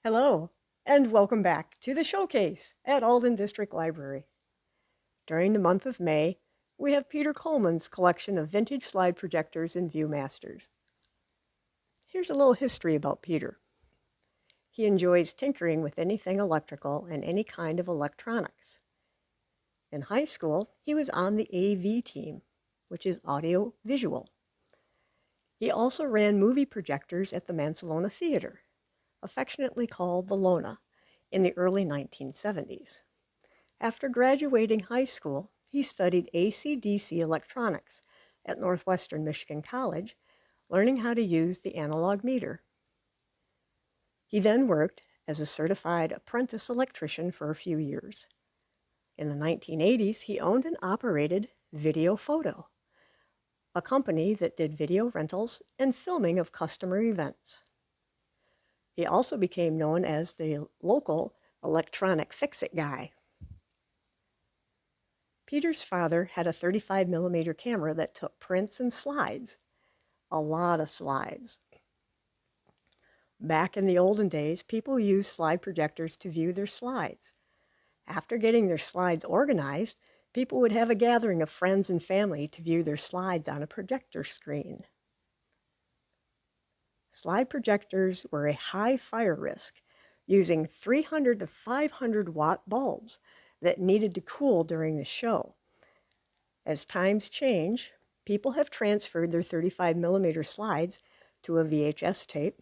Hello, and welcome back to the showcase at Alden District Library. During the month of May, we have Peter Coleman's collection of vintage slide projectors and Viewmasters. Here's a little history about Peter. He enjoys tinkering with anything electrical and any kind of electronics. In high school, he was on the AV team, which is audio visual. He also ran movie projectors at the Mancelona Theater, affectionately called the Lona, in the early 1970s. After graduating high school, he studied AC/DC electronics at Northwestern Michigan College, learning how to use the analog meter. He then worked as a certified apprentice electrician for a few years. In the 1980s, he owned and operated Video Photo, a company that did video rentals and filming of customer events. He also became known as the local electronic fix-it guy. Peter's father had a 35mm camera that took prints and slides, a lot of slides. Back in the olden days, people used slide projectors to view their slides. After getting their slides organized, people would have a gathering of friends and family to view their slides on a projector screen. Slide projectors were a high fire risk, using 300 to 500 watt bulbs that needed to cool during the show. As times change, people have transferred their 35mm slides to a VHS tape,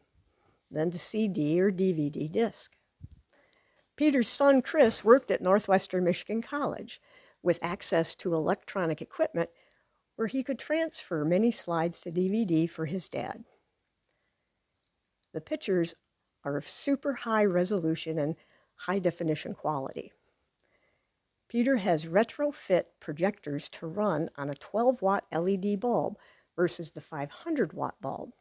then to CD or DVD disc. Peter's son Chris worked at Northwestern Michigan College with access to electronic equipment where he could transfer many slides to DVD for his dad. The pictures are of super high resolution and high definition quality. Peter has retrofit projectors to run on a 12-watt LED bulb versus the 500-watt bulb.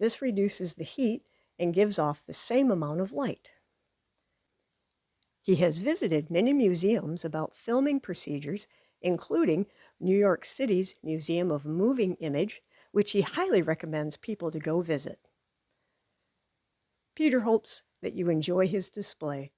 This reduces the heat and gives off the same amount of light. He has visited many museums about filming procedures, including New York City's Museum of Moving Image, which he highly recommends people to go visit. Peter hopes that you enjoy his display.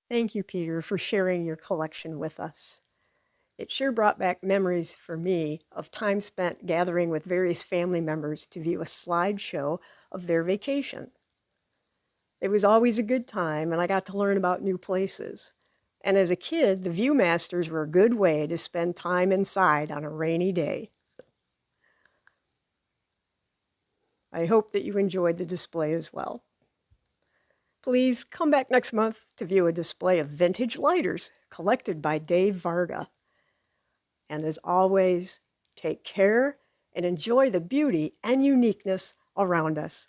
Thank you, Peter, for sharing your collection with us. It sure brought back memories for me of time spent gathering with various family members to view a slideshow of their vacation. It was always a good time, and I got to learn about new places. And as a kid, the Viewmasters were a good way to spend time inside on a rainy day. I hope that you enjoyed the display as well. Please come back next month to view a display of vintage lighters collected by Dave Varga. And as always, take care and enjoy the beauty and uniqueness around us.